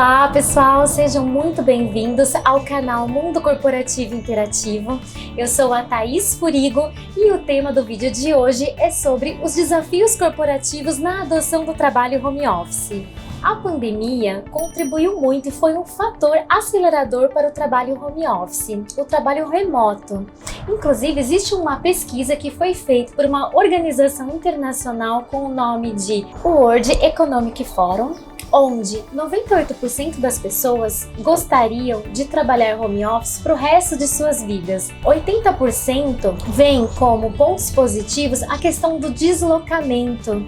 Olá pessoal, sejam muito bem-vindos ao canal Mundo Corporativo Interativo. Eu sou a Thaís Furigo e o tema do vídeo de hoje é sobre os desafios corporativos na adoção do trabalho home office. A pandemia contribuiu muito e foi um fator acelerador para o trabalho home office, o trabalho remoto. Inclusive, existe uma pesquisa que foi feita por uma organização internacional com o nome de World Economic Forum, onde 98% das pessoas gostariam de trabalhar home office para o resto de suas vidas. 80% veem como pontos positivos a questão do deslocamento.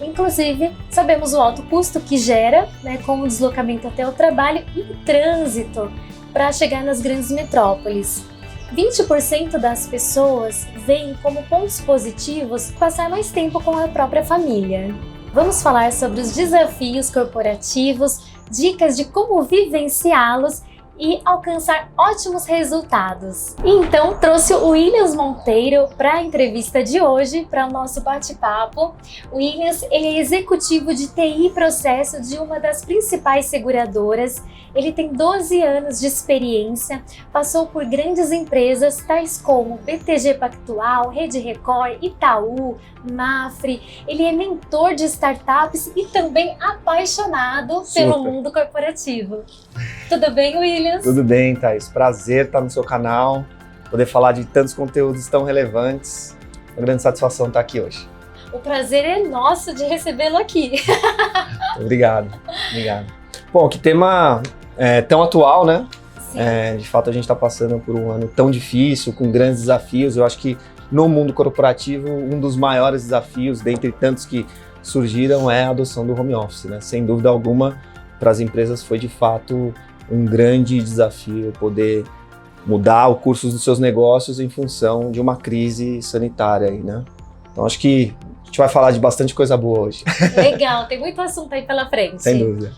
Inclusive, sabemos o alto custo que gera, com o deslocamento até o trabalho e o trânsito para chegar nas grandes metrópoles. 20% das pessoas veem como pontos positivos passar mais tempo com a própria família. Vamos falar sobre os desafios corporativos, dicas de como vivenciá-los e alcançar ótimos resultados. Então, trouxe o Williams Monteiro para a entrevista de hoje, para o nosso bate-papo. O Williams, ele é executivo de TI e processo de uma das principais seguradoras. Ele tem 12 anos de experiência, passou por grandes empresas tais como BTG Pactual, Rede Record, Itaú, Mafre. Ele é mentor de startups e também apaixonado pelo mundo corporativo. Tudo bem, Williams? Tudo bem, Thaís. Prazer estar no seu canal, poder falar de tantos conteúdos tão relevantes. Uma grande satisfação estar aqui hoje. O prazer é nosso de recebê-lo aqui. Obrigado. Bom, que tema tão atual, né? Sim. De fato, a gente está passando por um ano tão difícil, com grandes desafios. Eu acho que no mundo corporativo, um dos maiores desafios, dentre tantos que surgiram, é a adoção do home office, né? Sem dúvida alguma, para as empresas foi de fato um grande desafio poder mudar o curso dos seus negócios em função de uma crise sanitária aí, né? Então acho que a gente vai falar de bastante coisa boa hoje. Legal, tem muito assunto aí pela frente. Sem dúvida.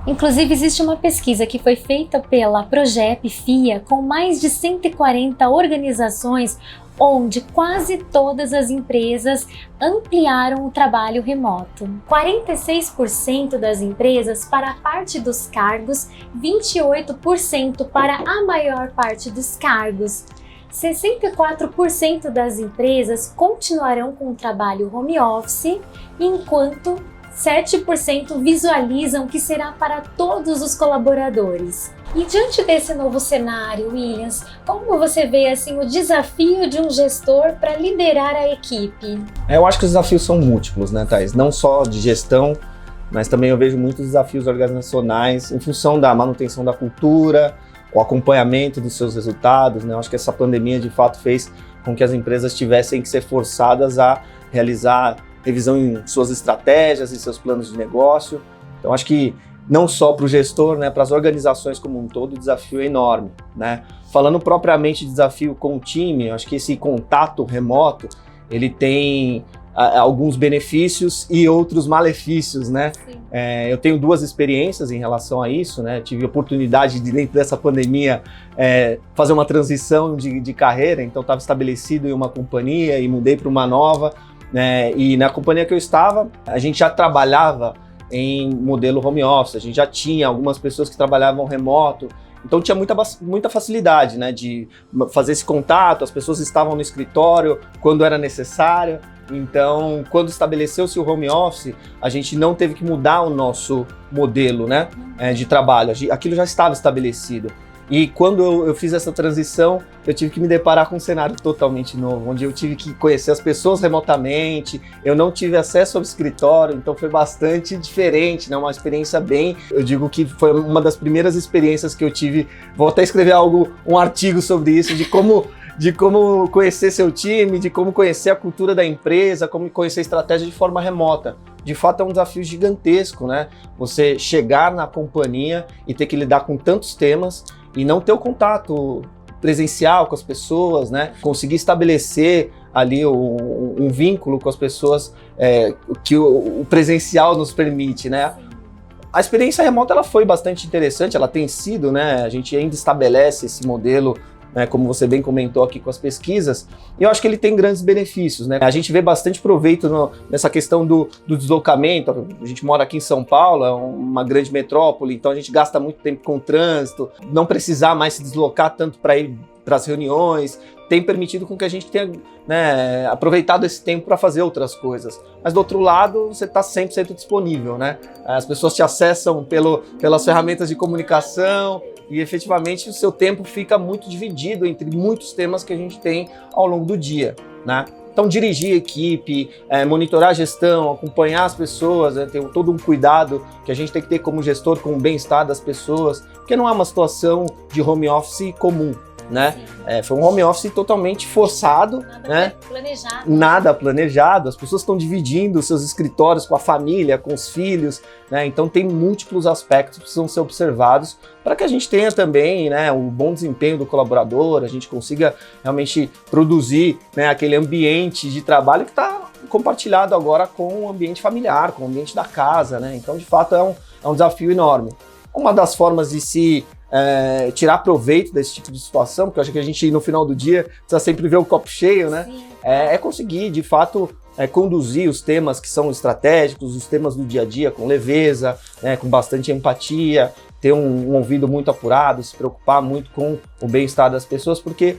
Inclusive, existe uma pesquisa que foi feita pela Progep FIA com mais de 140 organizações, onde quase todas as empresas ampliaram o trabalho remoto. 46% das empresas para a parte dos cargos, 28% para a maior parte dos cargos. 64% das empresas continuarão com o trabalho home office, enquanto 7% visualizam que será para todos os colaboradores. E diante desse novo cenário, Williams, como você vê assim, o desafio de um gestor para liderar a equipe? Eu acho que os desafios são múltiplos, né, Thaís? Não só de gestão, mas também eu vejo muitos desafios organizacionais em função da manutenção da cultura, o acompanhamento dos seus resultados, né? Eu acho que essa pandemia de fato fez com que as empresas tivessem que ser forçadas a realizar revisão em suas estratégias e seus planos de negócio. Então acho que não só para o gestor, né, para as organizações como um todo, o desafio é enorme, né? Falando propriamente de desafio com o time, acho que esse contato remoto, ele tem alguns benefícios e outros malefícios, né? Eu tenho duas experiências em relação a isso, né? Tive a oportunidade de, dentro dessa pandemia, fazer uma transição de carreira, então estava estabelecido em uma companhia e mudei para uma nova, e na companhia que eu estava, a gente já trabalhava em modelo home office, a gente já tinha algumas pessoas que trabalhavam remoto, então tinha muita facilidade, né, de fazer esse contato, as pessoas estavam no escritório quando era necessário, então quando estabeleceu-se o home office, a gente não teve que mudar o nosso modelo, né, de trabalho, aquilo já estava estabelecido. E quando eu fiz essa transição, eu tive que me deparar com um cenário totalmente novo, onde eu tive que conhecer as pessoas remotamente, eu não tive acesso ao escritório, então foi bastante diferente, né? Uma experiência bem, eu digo que foi uma das primeiras experiências que eu tive, vou até escrever um artigo sobre isso, de como conhecer seu time, de como conhecer a cultura da empresa, como conhecer a estratégia de forma remota. De fato é um desafio gigantesco, né? Você chegar na companhia e ter que lidar com tantos temas e não ter o contato presencial com as pessoas, né? Conseguir estabelecer ali um vínculo com as pessoas que o presencial nos permite, né? A experiência remota ela foi bastante interessante, ela tem sido, né? A gente ainda estabelece esse modelo né, como você bem comentou aqui com as pesquisas, e eu acho que ele tem grandes benefícios, né? A gente vê bastante proveito nessa questão do deslocamento. A gente mora aqui em São Paulo, é uma grande metrópole, então a gente gasta muito tempo com o trânsito, não precisar mais se deslocar tanto para ir para as reuniões, tem permitido com que a gente tenha, né, aproveitado esse tempo para fazer outras coisas. Mas do outro lado, você está 100% disponível, né? As pessoas te acessam pelas ferramentas de comunicação e efetivamente o seu tempo fica muito dividido entre muitos temas que a gente tem ao longo do dia, né? Então, dirigir a equipe, monitorar a gestão, acompanhar as pessoas, ter todo um cuidado que a gente tem que ter como gestor com o bem-estar das pessoas, porque não é uma situação de home office comum, né? Foi um home office totalmente forçado, nada, né? Planejado. Nada planejado, as pessoas estão dividindo seus escritórios com a família, com os filhos, né? Então tem múltiplos aspectos que precisam ser observados para que a gente tenha também, né, um bom desempenho do colaborador, a gente consiga realmente produzir, né, aquele ambiente de trabalho que está compartilhado agora com o ambiente familiar, com o ambiente da casa, né? Então, de fato, é um desafio enorme. Uma das formas de se tirar proveito desse tipo de situação, porque eu acho que a gente, no final do dia, precisa sempre ver o copo cheio, né? É conseguir, de fato, conduzir os temas que são estratégicos, os temas do dia a dia com leveza, né, com bastante empatia, ter um ouvido muito apurado, se preocupar muito com o bem-estar das pessoas, porque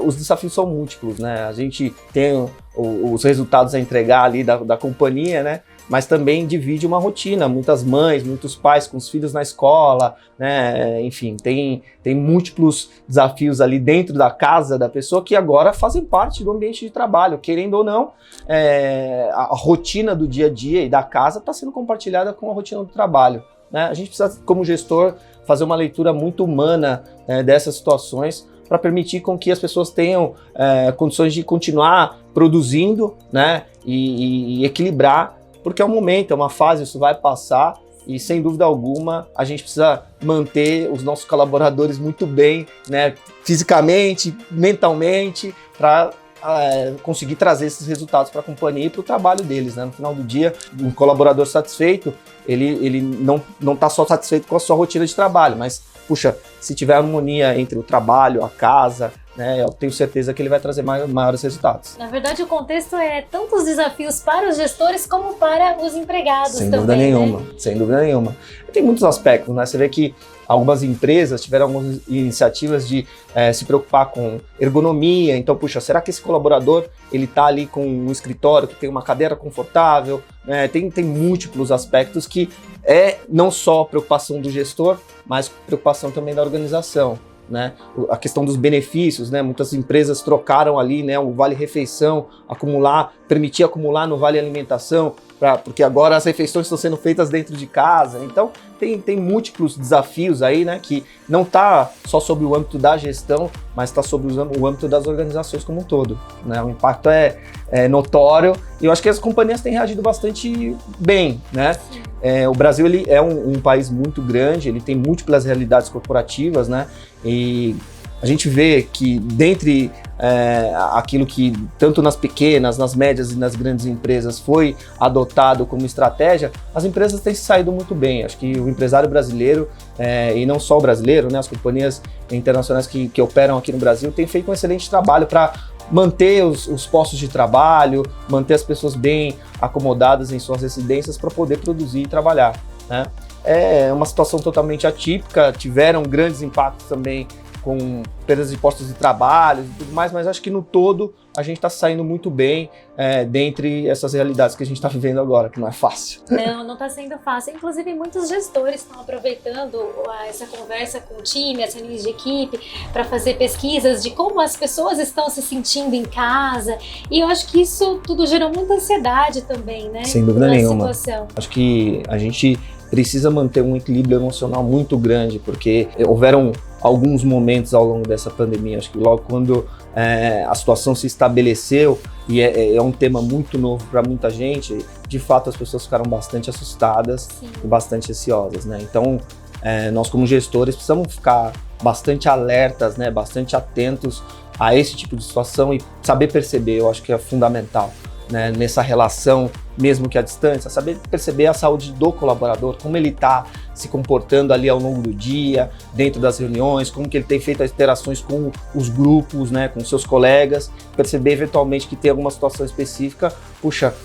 os desafios são múltiplos, né? A gente tem os resultados a entregar ali da companhia, né? Mas também divide uma rotina, muitas mães, muitos pais com os filhos na escola, né? Enfim, tem múltiplos desafios ali dentro da casa da pessoa que agora fazem parte do ambiente de trabalho, querendo ou não, a rotina do dia a dia e da casa está sendo compartilhada com a rotina do trabalho, né? A gente precisa, como gestor, fazer uma leitura muito humana, dessas situações para permitir com que as pessoas tenham condições de continuar produzindo, né? E equilibrar, porque é um momento, é uma fase, isso vai passar e, sem dúvida alguma, a gente precisa manter os nossos colaboradores muito bem, né, fisicamente, mentalmente, para conseguir trazer esses resultados para a companhia e para o trabalho deles, né? No final do dia, um colaborador satisfeito, ele não está só satisfeito com a sua rotina de trabalho, mas, puxa, se tiver harmonia entre o trabalho, a casa, né, eu tenho certeza que ele vai trazer maiores resultados. Na verdade, o contexto é tanto os desafios para os gestores como para os empregados também. Sem dúvida nenhuma, sem dúvida nenhuma. Tem muitos aspectos, né? Você vê que algumas empresas tiveram algumas iniciativas de se preocupar com ergonomia. Então, puxa, será que esse colaborador ele está ali com um escritório que tem uma cadeira confortável? Tem múltiplos aspectos que não só preocupação do gestor, mas preocupação também da organização, né? A questão dos benefícios, né? Muitas empresas trocaram ali, né, o Vale Refeição, permitir acumular no Vale Alimentação, porque agora as refeições estão sendo feitas dentro de casa. Então tem múltiplos desafios aí, né, que não está só sobre o âmbito da gestão, mas está sobre o âmbito das organizações como um todo, né? O impacto é notório e eu acho que as companhias têm reagido bastante bem, né? O Brasil ele é um país muito grande, ele tem múltiplas realidades corporativas, né? E a gente vê que dentre aquilo que tanto nas pequenas, nas médias e nas grandes empresas foi adotado como estratégia, as empresas têm se saído muito bem. Acho que o empresário brasileiro, e não só o brasileiro, né, as companhias internacionais que operam aqui no Brasil têm feito um excelente trabalho para manter os postos de trabalho, manter as pessoas bem acomodadas em suas residências para poder produzir e trabalhar, né? É uma situação totalmente atípica, tiveram grandes impactos também com perdas de postos de trabalho e tudo mais, mas acho que no todo a gente está saindo muito bem dentre essas realidades que a gente está vivendo agora, que não é fácil. Não está sendo fácil. Inclusive, muitos gestores estão aproveitando essa conversa com o time, essa linha de equipe, para fazer pesquisas de como as pessoas estão se sentindo em casa. E eu acho que isso tudo gerou muita ansiedade também, né? Sem dúvida nenhuma. Situação. Acho que a gente precisa manter um equilíbrio emocional muito grande, porque houveram alguns momentos ao longo dessa pandemia, acho que logo quando a situação se estabeleceu, e é um tema muito novo para muita gente, de fato as pessoas ficaram bastante assustadas. Sim. E bastante ansiosas, né? Então, nós como gestores precisamos ficar bastante alertas, né? Bastante atentos a esse tipo de situação e saber perceber, eu acho que é fundamental, né? Nessa relação mesmo que à distância, saber perceber a saúde do colaborador, como ele está se comportando ali ao longo do dia, dentro das reuniões, como que ele tem feito as interações com os grupos, né, com seus colegas, perceber eventualmente que tem alguma situação específica,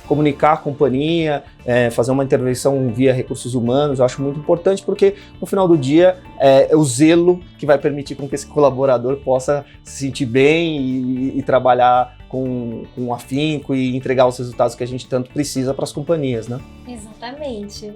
comunicar a companhia, fazer uma intervenção via recursos humanos, eu acho muito importante, porque no final do dia é o zelo que vai permitir com que esse colaborador possa se sentir bem e trabalhar com afinco e entregar os resultados que a gente tanto precisa para as companhias, né? Exatamente.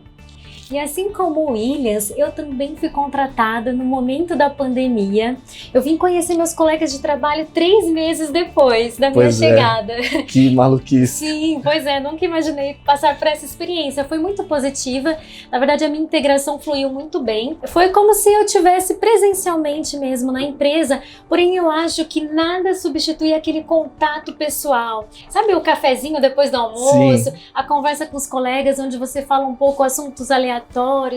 E assim como o Williams, eu também fui contratada no momento da pandemia. Eu vim conhecer meus colegas de trabalho 3 meses depois da minha chegada. Que maluquice. Sim, pois é, nunca imaginei passar por essa experiência. Foi muito positiva. Na verdade, a minha integração fluiu muito bem. Foi como se eu tivesse presencialmente mesmo na empresa, porém eu acho que nada substitui aquele contato pessoal. Sabe o cafezinho depois do almoço? Sim. A conversa com os colegas, onde você fala um pouco assuntos aleatórios,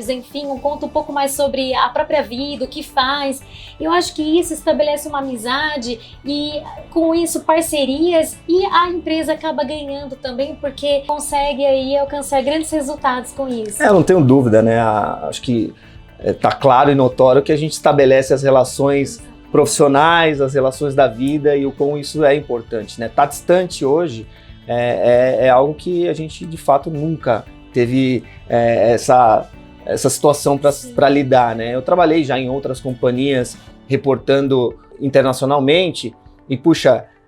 enfim, conta um pouco mais sobre a própria vida, o que faz. Eu acho que isso estabelece uma amizade e com isso parcerias, e a empresa acaba ganhando também porque consegue aí alcançar grandes resultados com isso. Não tenho dúvida, né? Acho que tá claro e notório que a gente estabelece as relações profissionais, as relações da vida e o quão isso é importante, né? Tá distante hoje é algo que a gente de fato nunca teve essa situação para lidar, né? Eu trabalhei já em outras companhias reportando internacionalmente e,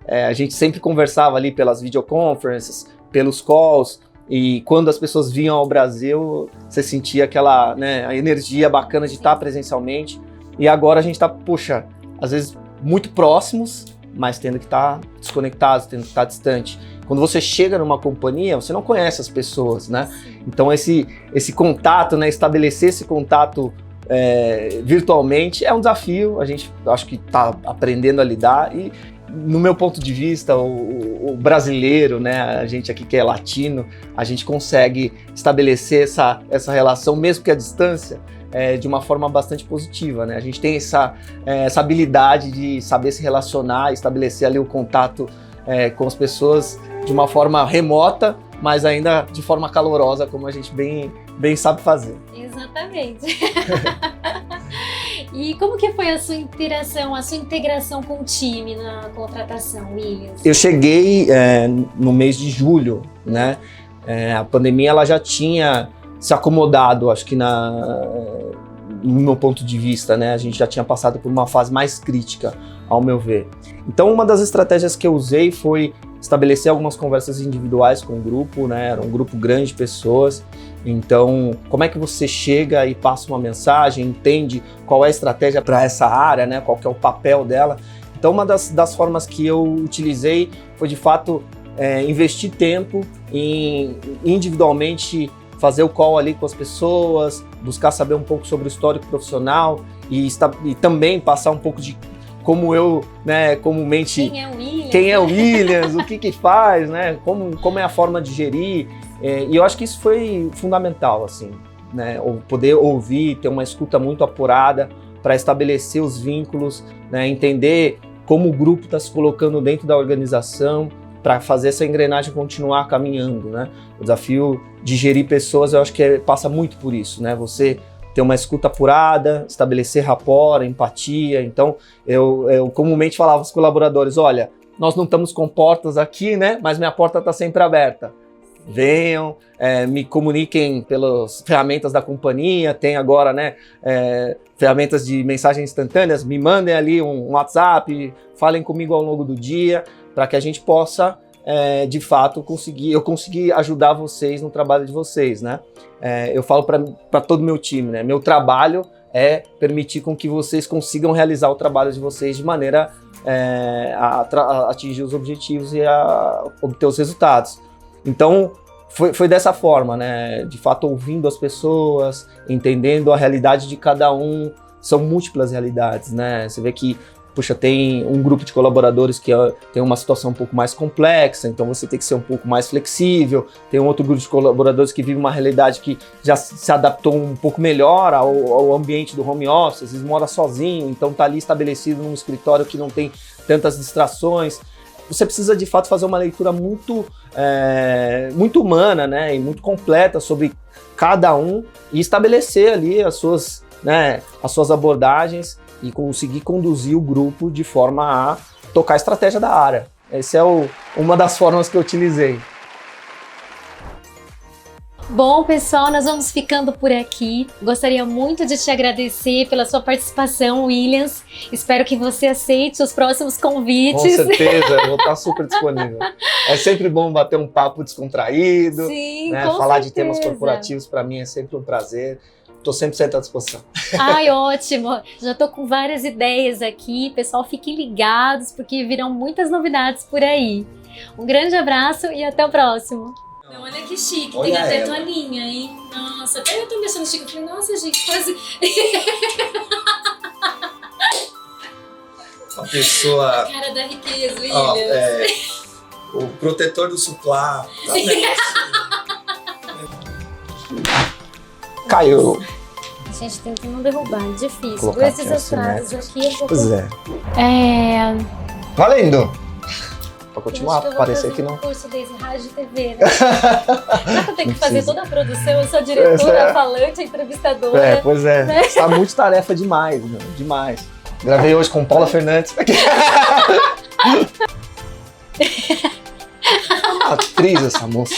a gente sempre conversava ali pelas videoconferences, pelos calls, e quando as pessoas vinham ao Brasil, você sentia aquela, né, a energia bacana de estar presencialmente, e agora a gente está, às vezes muito próximos, mas tendo que estar desconectados, tendo que estar distante. Quando você chega numa companhia, você não conhece as pessoas, né? Então esse contato, né, estabelecer esse contato virtualmente é um desafio, a gente acho que está aprendendo a lidar e, no meu ponto de vista, o brasileiro, né, a gente aqui que é latino, a gente consegue estabelecer essa relação, mesmo que à distância, de uma forma bastante positiva, né? A gente tem essa habilidade de saber se relacionar, estabelecer ali o contato com as pessoas de uma forma remota, mas ainda de forma calorosa, como a gente bem sabe fazer. Exatamente. E como que foi a sua interação, a sua integração com o time na contratação, Williams? Eu cheguei no mês de julho, né? A pandemia ela já tinha se acomodado, acho que no meu ponto de vista, né? A gente já tinha passado por uma fase mais crítica, ao meu ver. Então, uma das estratégias que eu usei foi estabelecer algumas conversas individuais com o grupo, né? Era um grupo grande de pessoas. Então, como é que você chega e passa uma mensagem, entende qual é a estratégia para essa área, né? Qual que é o papel dela? Então, uma das formas que eu utilizei foi, de fato, investir tempo em individualmente fazer o call ali com as pessoas, buscar saber um pouco sobre o histórico profissional e também passar um pouco de como eu, né, comumente... Quem é o Williams, o que faz, né, como é a forma de gerir. E eu acho que isso foi fundamental, assim, né, poder ouvir, ter uma escuta muito apurada para estabelecer os vínculos, né, entender como o grupo está se colocando dentro da organização, para fazer essa engrenagem continuar caminhando, né? O desafio de gerir pessoas, eu acho que passa muito por isso, né? Você ter uma escuta apurada, estabelecer rapport, empatia. Então, eu comumente falava aos colaboradores, olha, nós não estamos com portas aqui, né? Mas minha porta está sempre aberta. Venham, me comuniquem pelas ferramentas da companhia, tem agora, né, ferramentas de mensagens instantâneas, me mandem ali um WhatsApp, falem comigo ao longo do dia, para que a gente possa, de fato, conseguir ajudar vocês no trabalho de vocês, né? Eu falo para todo o meu time, né? Meu trabalho é permitir com que vocês consigam realizar o trabalho de vocês de maneira a atingir os objetivos e a obter os resultados. Então, foi dessa forma, né? De fato, ouvindo as pessoas, entendendo a realidade de cada um. São múltiplas realidades, né? Você vê que, tem um grupo de colaboradores que tem uma situação um pouco mais complexa, então você tem que ser um pouco mais flexível. Tem um outro grupo de colaboradores que vive uma realidade que já se adaptou um pouco melhor ao ambiente do home office, às vezes mora sozinho, então está ali estabelecido num escritório que não tem tantas distrações. você precisa de fato fazer uma leitura muito, muito humana, né, e muito completa sobre cada um e estabelecer ali as suas abordagens e conseguir conduzir o grupo de forma a tocar a estratégia da área. Essa é uma das formas que eu utilizei. Bom, pessoal, nós vamos ficando por aqui. Gostaria muito de te agradecer pela sua participação, Williams. Espero que você aceite os próximos convites. Com certeza, eu vou estar super disponível. É sempre bom bater um papo descontraído. Sim, né? com Falar certeza. de temas corporativos, para mim, é sempre um prazer. Estou 100% à disposição. Ai, ótimo! Já estou com várias ideias aqui. Pessoal, fiquem ligados, porque virão muitas novidades por aí. Um grande abraço e até o próximo. Não, olha que chique, Olha tem até ela. toalhinha, hein? Nossa, até eu tô me achando chique. Eu falei, nossa, gente, quase... A pessoa... Cara da riqueza, ó, Williams. o protetor do suplá. Caiu. A gente tenta não derrubar, é difícil. Colocar Dois aqui, desastrados aqui. Eu já tô... Pois é. Valendo! Pra continuar, acho que eu vou parecer fazer que não. um curso desse rádio e TV, né? Já que eu tenho que fazer precisa. toda a produção, eu sou a diretora, falante, a entrevistadora. Pois é. Né? Está multitarefa demais, meu. Demais. Gravei hoje com Paula Fernandes. Atriz essa moça.